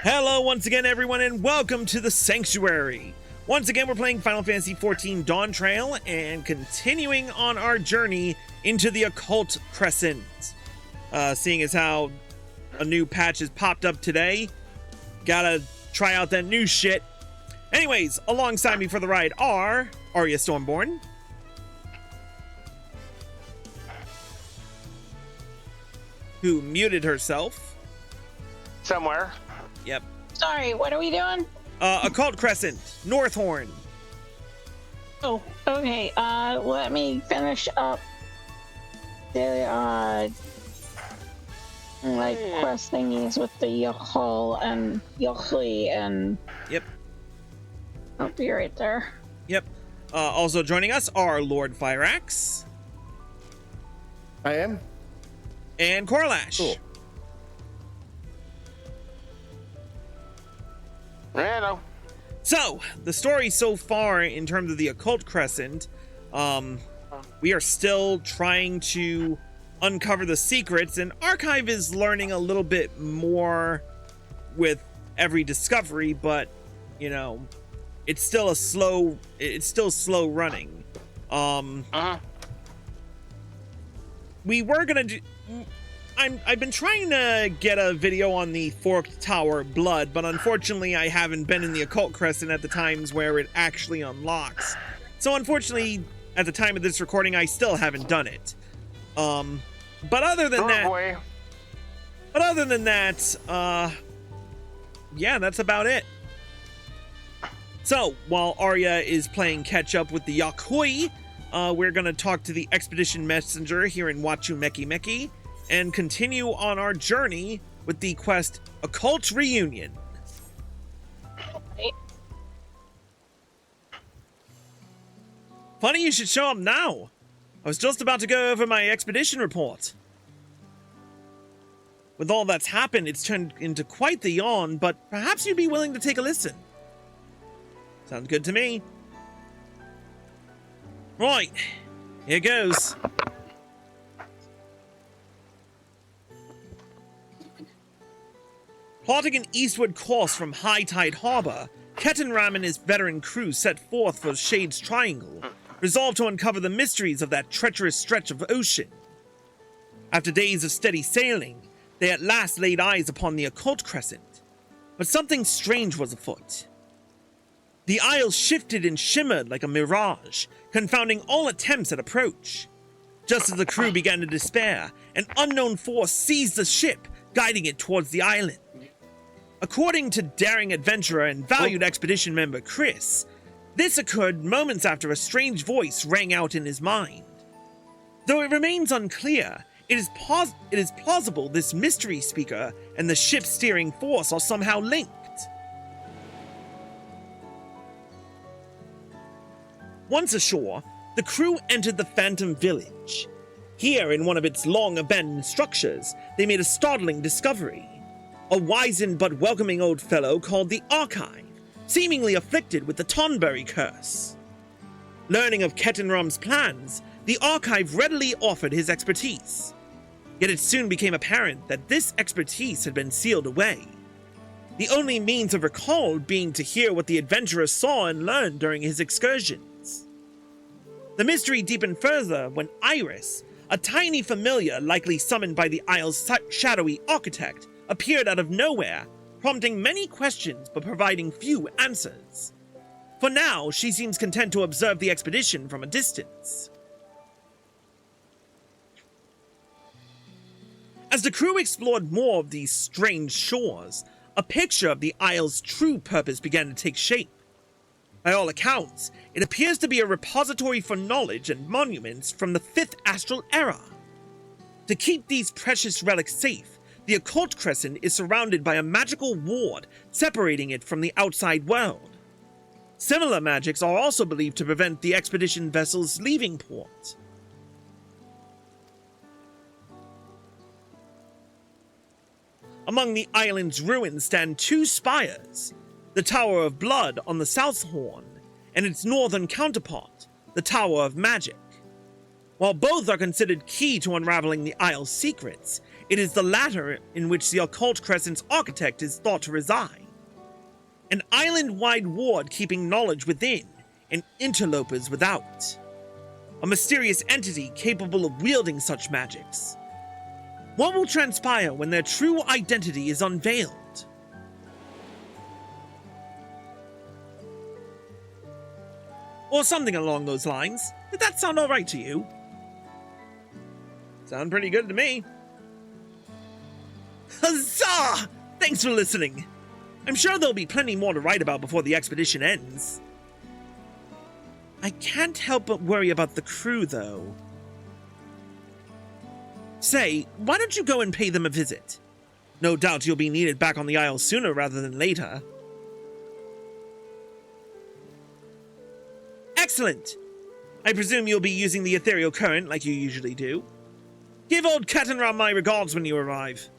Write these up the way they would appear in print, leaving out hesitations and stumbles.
Hello once again everyone and welcome to the Sanctuary. Once again we're playing Final Fantasy XIV Dawntrail and continuing on our journey into the Occult Crescent. Seeing as how a new patch has popped up today, gotta try out that new shit. Anyways, alongside me for the ride are Arya Stormborn, who muted herself. Somewhere. Yep. Sorry, what are we doing? Occult Crescent, Northhorn. Oh, okay. Let me finish up the quest thingies with the Yochol and Yochli and. Yep. I'll be right there. Yep. Also joining us are Lord Fyrax. I am. And Corlash. Cool. Hello. So, the story so far in terms of the Occult Crescent, we are still trying to uncover the secrets, and Archive is learning a little bit more with every discovery, but, you know, it's still slow running. We were gonna do... I've been trying to get a video on the Forked Tower Blood, but unfortunately I haven't been in the Occult Crescent at the times where it actually unlocks. So unfortunately, at the time of this recording, I still haven't done it. But other than yeah, that's about it. So, while Arya is playing catch up with the Yakui, we're gonna talk to the Expedition Messenger here in Wachu Meki Meki, and continue on our journey with the quest Occult Reunion. Funny you should show up now. I was just about to go over my expedition report. With all that's happened, it's turned into quite the yawn, but perhaps you'd be willing to take a listen. Sounds good to me. Right, here goes. Plotting an eastward course from High Tide Harbor, Ketenram and his veteran crew set forth for Shade's Triangle, resolved to uncover the mysteries of that treacherous stretch of ocean. After days of steady sailing, they at last laid eyes upon the Occult Crescent, but something strange was afoot. The isle shifted and shimmered like a mirage, confounding all attempts at approach. Just as the crew began to despair, an unknown force seized the ship, guiding it towards the island. According to daring adventurer and valued expedition member Chris, this occurred moments after a strange voice rang out in his mind. Though it remains unclear, it is plausible this mystery speaker and the ship's steering force are somehow linked. Once ashore, the crew entered the Phantom Village. Here, in one of its long-abandoned structures, they made a startling discovery. A wizened but welcoming old fellow called the Archive, seemingly afflicted with the Tonberry curse. Learning of Ketenram's plans, the Archive readily offered his expertise. Yet it soon became apparent that this expertise had been sealed away. The only means of recall being to hear what the adventurer saw and learned during his excursions. The mystery deepened further when Iris, a tiny familiar likely summoned by the Isle's shadowy architect, appeared out of nowhere, prompting many questions but providing few answers. For now, she seems content to observe the expedition from a distance. As the crew explored more of these strange shores, a picture of the Isle's true purpose began to take shape. By all accounts, it appears to be a repository for knowledge and monuments from the 5th Astral Era. To keep these precious relics safe, the Occult Crescent is surrounded by a magical ward separating it from the outside world. Similar magics are also believed to prevent the expedition vessels leaving port. Among the island's ruins stand two spires, the Tower of Blood on the South Horn, and its northern counterpart, the Tower of Magic. While both are considered key to unraveling the Isle's secrets, It is the latter in which the Occult Crescent's architect is thought to reside. An island-wide ward keeping knowledge within and interlopers without. A mysterious entity capable of wielding such magics. What will transpire when their true identity is unveiled? Or something along those lines. Did that sound alright to you? Sound pretty good to me. Huzzah! Thanks for listening. I'm sure there'll be plenty more to write about before the expedition ends. I can't help but worry about the crew, though. Say, why don't you go and pay them a visit? No doubt you'll be needed back on the Isle sooner rather than later. Excellent! I presume you'll be using the ethereal current like you usually do. Give old Catanram my regards when you arrive.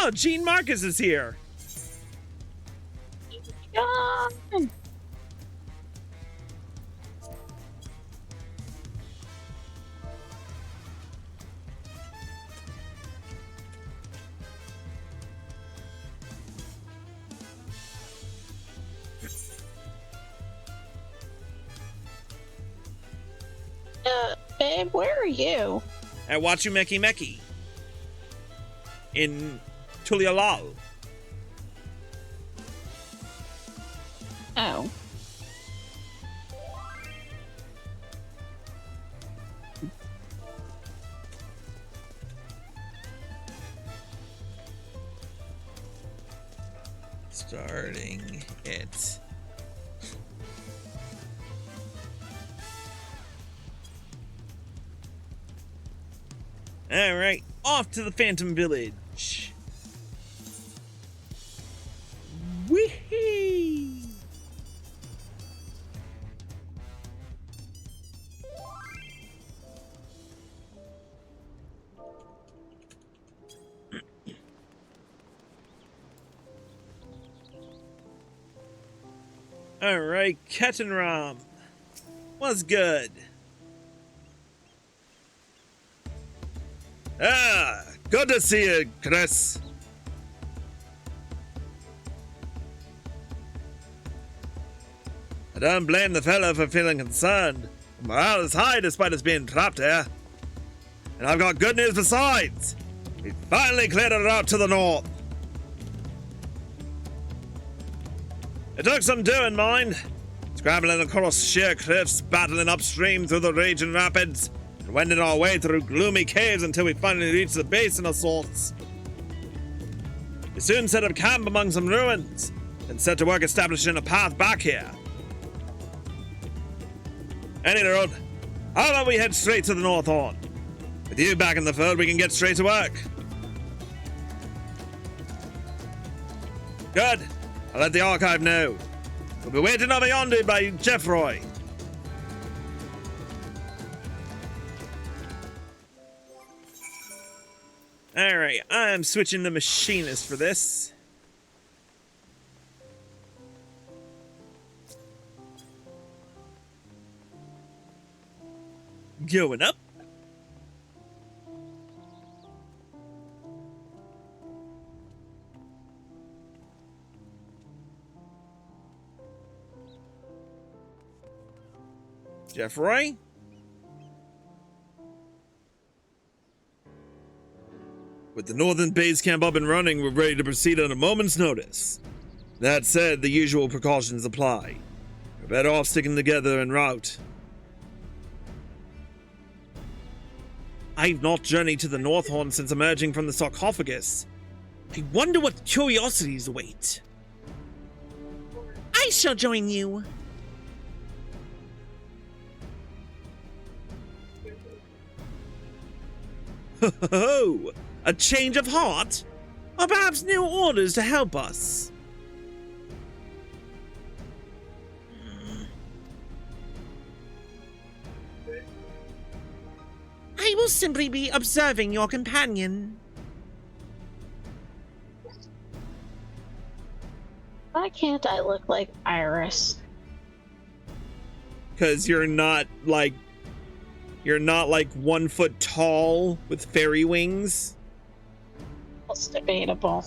Oh, Gene Marcus is here. John! Babe, where are you? At Wachumeki Meki. In Tulialal. Oh. Starting it. Alright, off to the Phantom Village. Whee! Alright, Ketanram. What's good? Ah, good to see you, Chris. I don't blame the fella for feeling concerned. Morale is high despite us being trapped here. And I've got good news besides. We finally cleared a route to the north. It took some doing, mind. Scrambling across sheer cliffs, battling upstream through the raging rapids, and wending our way through gloomy caves until we finally reached the basin of sorts. We soon set up camp among some ruins, and set to work establishing a path back here. Any road, how about we head straight to the North Horn? With you back in the fold, we can get straight to work. Good. I'll let the archive know. We'll be waiting over yonder by Jeffroy. Alright, I'm switching to machinist for this. Going up. Jeffroy? With the northern base camp up and running, we're ready to proceed on a moment's notice. That said, the usual precautions apply. We're better off sticking together en route. I've not journeyed to the North Horn since emerging from the sarcophagus. I wonder what curiosities await. I shall join you. Ho! A change of heart? Or perhaps new orders to help us? I will simply be observing your companion. Why can't I look like Iris? Because you're not like 1 foot tall with fairy wings. That's debatable.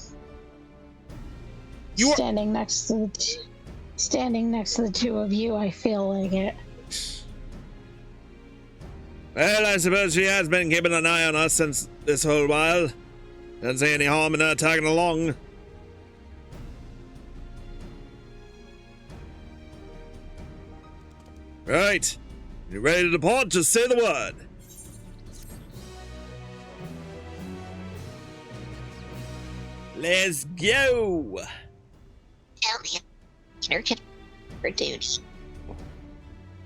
You are- Standing next to the two of you, I feel like it. Well, I suppose she has been keeping an eye on us since this whole while. Don't see any harm in her tagging along. Right. You ready to depart? Just say the word. Let's go. Tell me, nurture for dudes.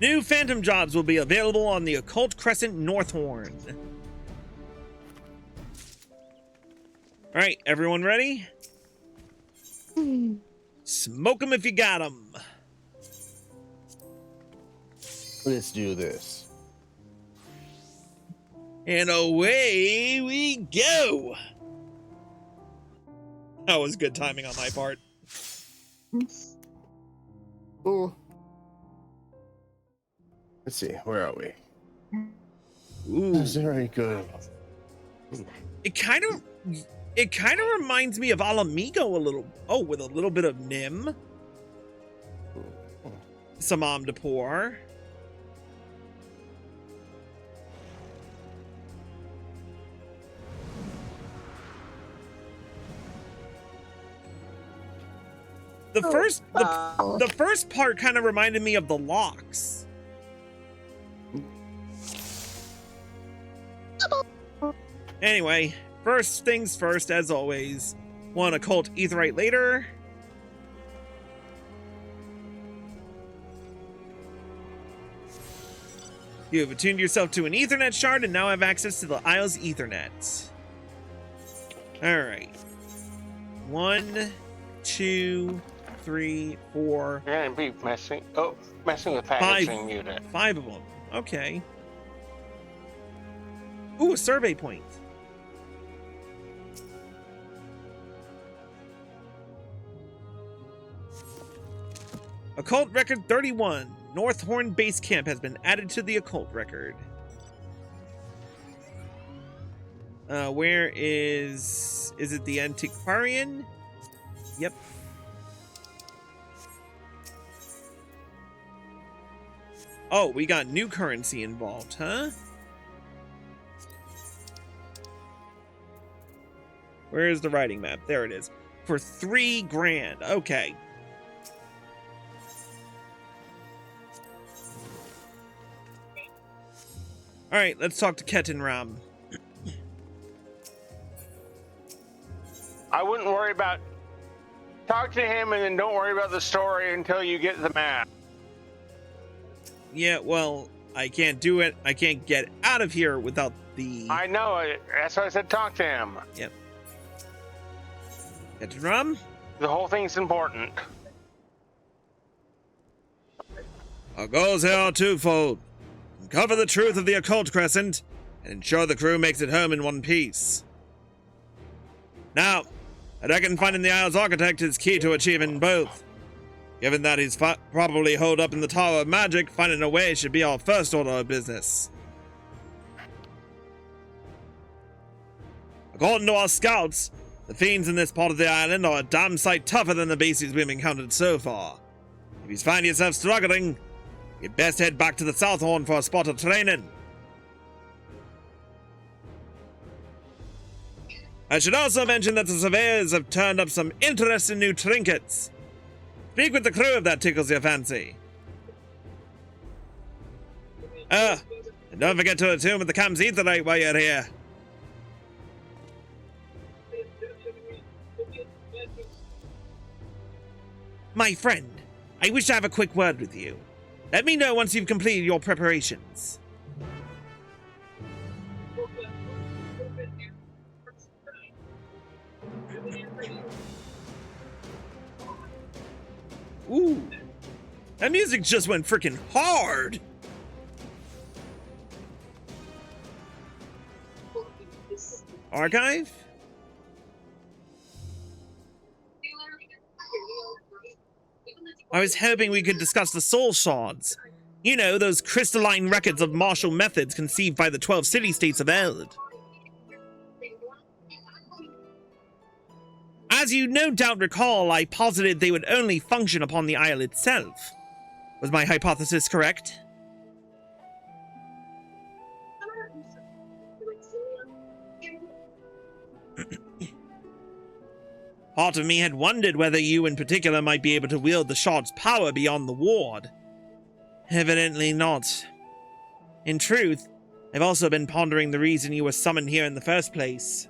New Phantom jobs will be available on the Occult Crescent Northhorn. All right, everyone ready? Smoke 'em if you got 'em. Let's do this. And away we go. That was good timing on my part. Ooh. Let's see, where are we? Ooh. Very good. It kind of reminds me of Alamigo a little. Oh, with a little bit of Nim. Some âme de pour. The first part kind of reminded me of the locks. Anyway, first things first, as always. One occult etherite later. You have attuned yourself to an Ethernet shard and now have access to the Isle's Ethernet. Alright. 1, 2, 3, 4. You're gonna be messing with packaging unit. 5 of them. Okay. Ooh, a survey point. Occult Record 31. Northhorn Base Camp has been added to the Occult Record. Where is it the Antiquarian? Yep. Oh, we got new currency involved, huh? Where is the writing map? There it is. For $3 grand. Okay. All right, let's talk to Ketan Ram. I wouldn't worry about. Talk to him and then don't worry about the story until you get the map. Yeah, well, I can't do it. I can't get out of here without the... I know it. That's why I said talk to him. Yep. Ketan Ram? The whole thing's important. Our goals here are twofold. Uncover the truth of the Occult Crescent and ensure the crew makes it home in one piece. Now, I reckon finding the Isle's Architect is key to achieving both. Given that he's probably holed up in the Tower of Magic, finding a way should be our first order of business. According to our scouts, the fiends in this part of the island are a damn sight tougher than the beasties we've encountered so far. If you find yourself struggling, you'd best head back to the Southhorn for a spot of training. I should also mention that the surveyors have turned up some interesting new trinkets. Speak with the crew if that tickles your fancy. And don't forget to attune with the Cam's Etherite while you're here. My friend, I wish to have a quick word with you. Let me know once you've completed your preparations. Ooh, that music just went freaking hard. Archive? I was hoping we could discuss the soul shards. You know, those crystalline records of martial methods conceived by the 12 city-states of Eld. As you no doubt recall, I posited they would only function upon the isle itself. Was my hypothesis correct? Part of me had wondered whether you in particular might be able to wield the shard's power beyond the ward. Evidently not. In truth, I've also been pondering the reason you were summoned here in the first place.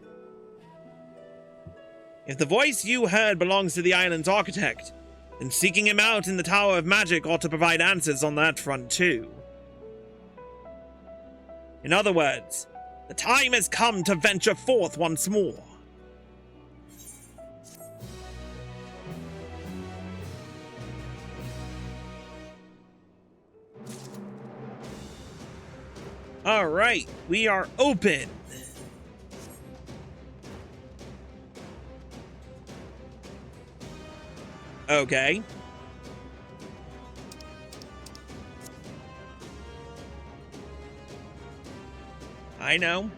If the voice you heard belongs to the island's architect, then seeking him out in the Tower of Magic ought to provide answers on that front too. In other words, the time has come to venture forth once more. Alright, we are open. Okay. I know.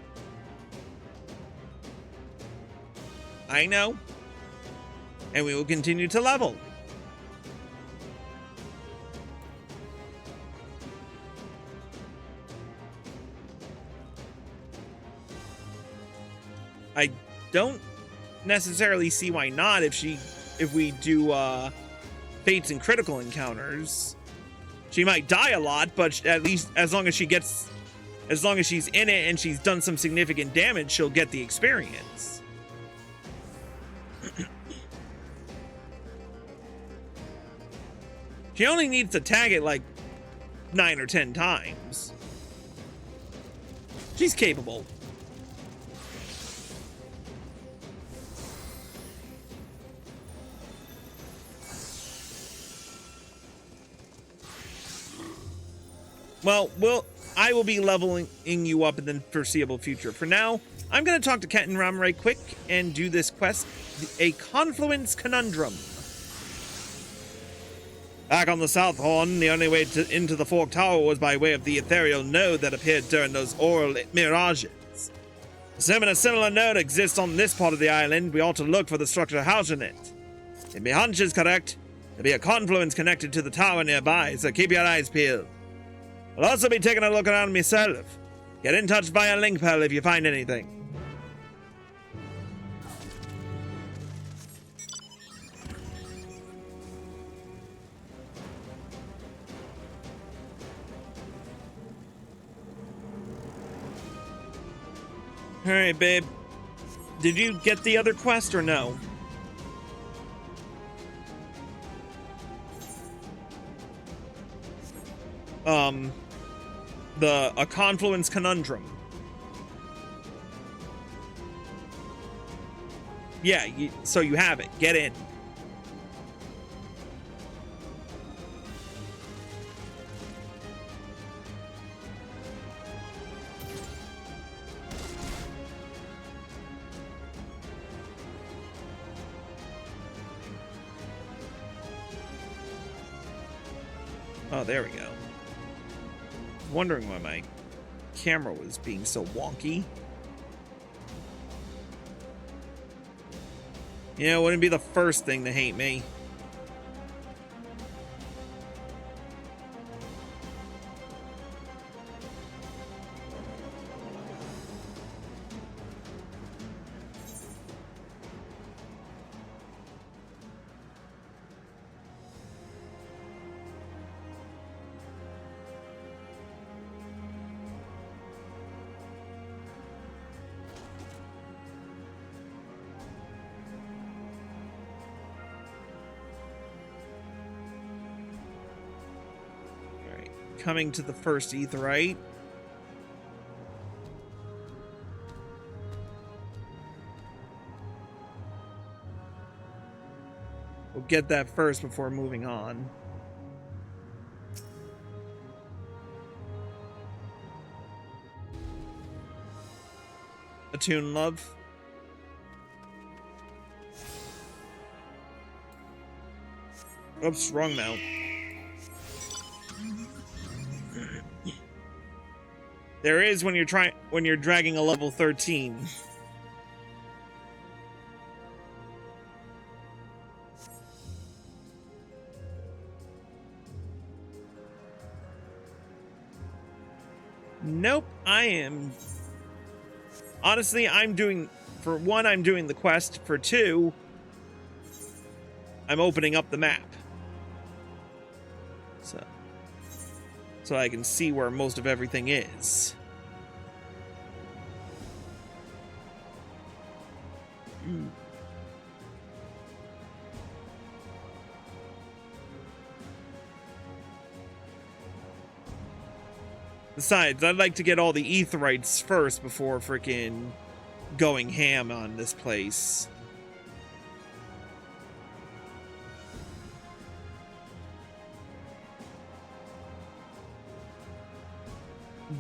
I know. And we will continue to level. I don't necessarily see why not if we do fates and critical encounters. She might die a lot, but at least as long as she's in it and she's done some significant damage, she'll get the experience. She only needs to tag it like 9 or 10 times. She's capable. Well, I will be leveling you up in the foreseeable future. For now, I'm going to talk to Ket and Ram right quick and do this quest, a Confluence Conundrum. Back on the South Horn, the only way into the Fork Tower was by way of the ethereal node that appeared during those aural mirages. Assuming a similar node exists on this part of the island, we ought to look for the structure housing it. If my hunch is correct, there'll be a confluence connected to the tower nearby, so keep your eyes peeled. I'll also be taking a look around myself. Get in touch via link pearl if you find anything. Alright, babe. Did you get the other quest or no? A Confluence Conundrum. Yeah, so you have it. Get in. Oh, there we go. Wondering why my camera was being so wonky. Yeah, it wouldn't be the first thing to hate me. Coming to the first Aetheryte. We'll get that first before moving on. Attune Love. Oops, wrong mount. There is when you're dragging a level 13. Nope, honestly, for one, I'm doing the quest. For two, I'm opening up the map. So I can see where most of everything is. Besides, I'd like to get all the aetherites first before freaking going ham on this place.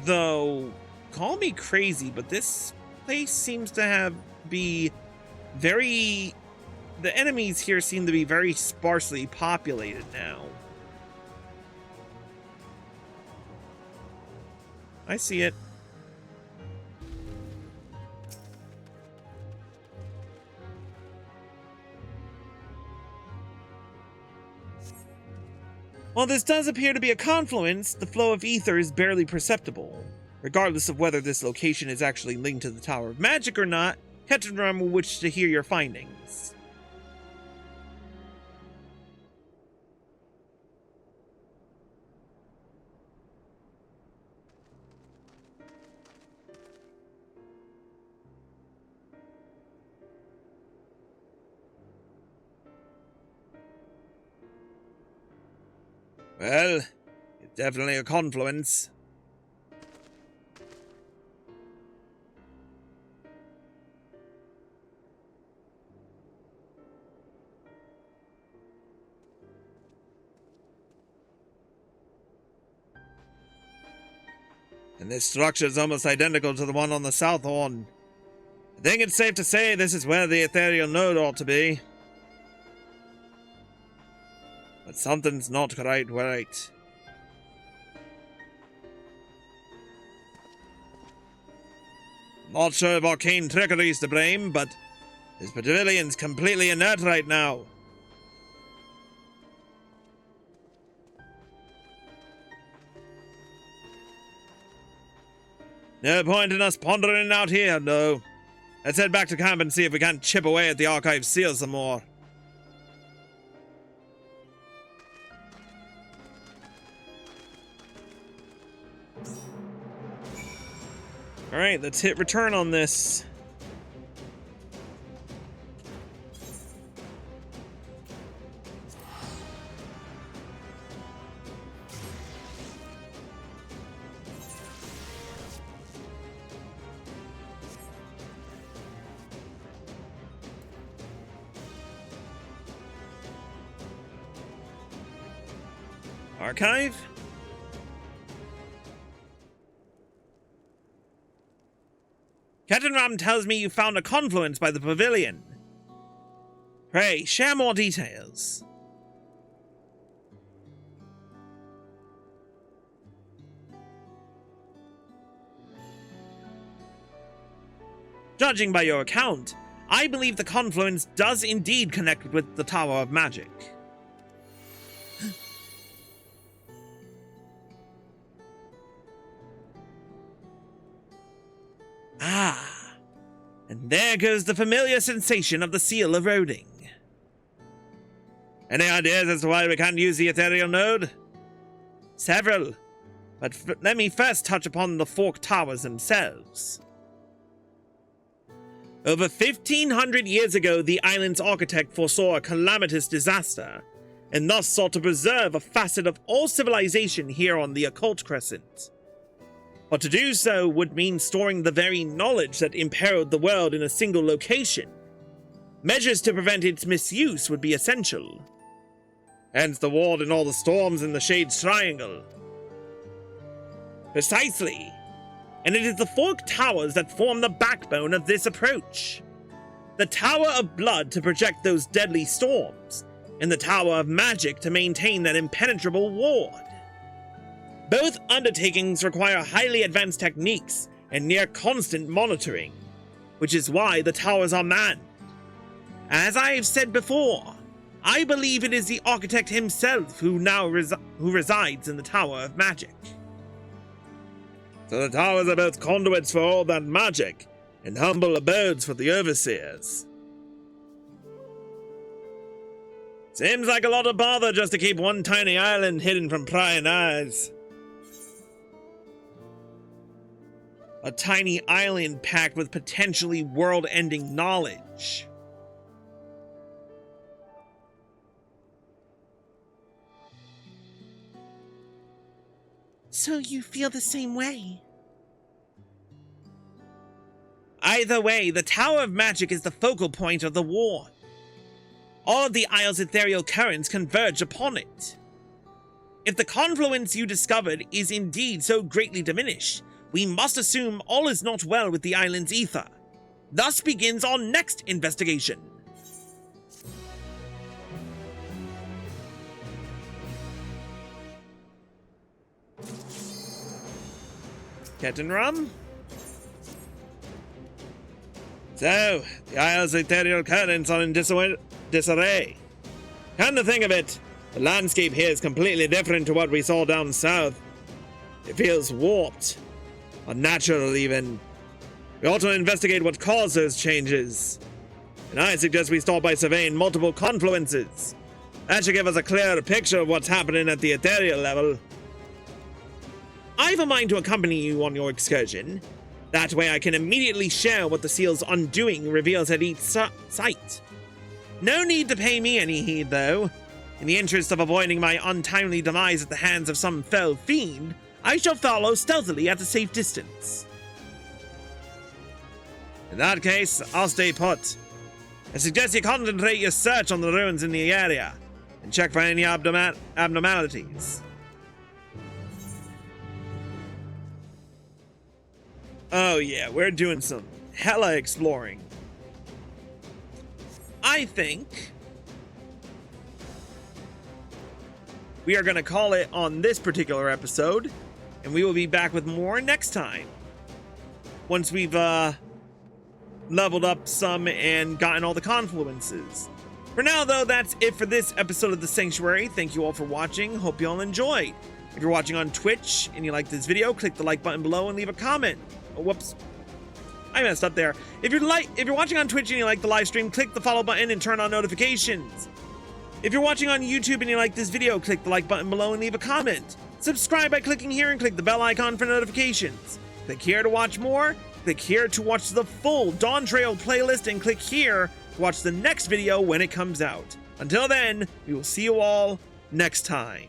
Though, call me crazy, but this place seems to the enemies here seem to be very sparsely populated now. I see it. While this does appear to be a confluence, the flow of ether is barely perceptible. Regardless of whether this location is actually linked to the Tower of Magic or not, Kettenram will wish to hear your findings. Well, it's definitely a confluence. And this structure is almost identical to the one on the South Horn. I think it's safe to say this is where the ethereal node ought to be. But something's not quite right. Not sure if arcane trickery is to blame, but this pavilion's completely inert right now. No point in us pondering out here, no. Let's head back to camp and see if we can't chip away at the archive seal some more. Alright, let's hit return on this. Archive? Kettenram tells me you found a confluence by the pavilion. Pray, share more details. Judging by your account, I believe the confluence does indeed connect with the Tower of Magic. Ah, and there goes the familiar sensation of the seal eroding. Any ideas as to why we can't use the ethereal node? Several, but let me first touch upon the Fork Towers themselves. Over 1,500 years ago, the island's architect foresaw a calamitous disaster, and thus sought to preserve a facet of all civilization here on the Occult Crescent. But to do so would mean storing the very knowledge that imperiled the world in a single location. Measures to prevent its misuse would be essential. Hence the ward and all the storms in the Shade's Triangle. Precisely. and it is the forked towers that form the backbone of this approach. The Tower of Blood to project those deadly storms, and the Tower of Magic to maintain that impenetrable ward. Both undertakings require highly advanced techniques and near constant monitoring, which is why the towers are manned. As I have said before, I believe it is the architect himself who now resides in the Tower of Magic. So the towers are both conduits for all that magic, and humble abodes for the overseers. Seems like a lot of bother just to keep one tiny island hidden from prying eyes. A tiny island packed with potentially world-ending knowledge. So you feel the same way? Either way, the Tower of Magic is the focal point of the war. All of the Isle's ethereal currents converge upon it. If the confluence you discovered is indeed so greatly diminished, we must assume all is not well with the island's ether. Thus begins our next investigation. Captain Rum? So, the Isle's ethereal currents are in disarray. Come to think of it, the landscape here is completely different to what we saw down south. It feels warped, unnatural even. We ought to investigate what caused those changes. And I suggest we start by surveying multiple confluences. That should give us a clearer picture of what's happening at the ethereal level. I have a mind to accompany you on your excursion. That way I can immediately share what the seal's undoing reveals at each site. No need to pay me any heed, though. In the interest of avoiding my untimely demise at the hands of some fell fiend, I shall follow stealthily at a safe distance. In that case, I'll stay put. I suggest you concentrate your search on the ruins in the area, and check for any abnormalities. Oh yeah, we're doing some hella exploring. I think we are going to call it on this particular episode, and we will be back with more next time. Once we've leveled up some and gotten all the confluences. For now, though, that's it for this episode of The Sanctuary. Thank you all for watching. Hope you all enjoyed. If you're watching on Twitch and you like this video, click the like button below and leave a comment. Oh, whoops. I messed up there. If you're watching on Twitch and you like the live stream, click the follow button and turn on notifications. If you're watching on YouTube and you like this video, click the like button below and leave a comment. Subscribe by clicking here and click the bell icon for notifications. Click here to watch more. Click here to watch the full Dawntrail playlist, and click here to watch the next video when it comes out. Until then, we will see you all next time.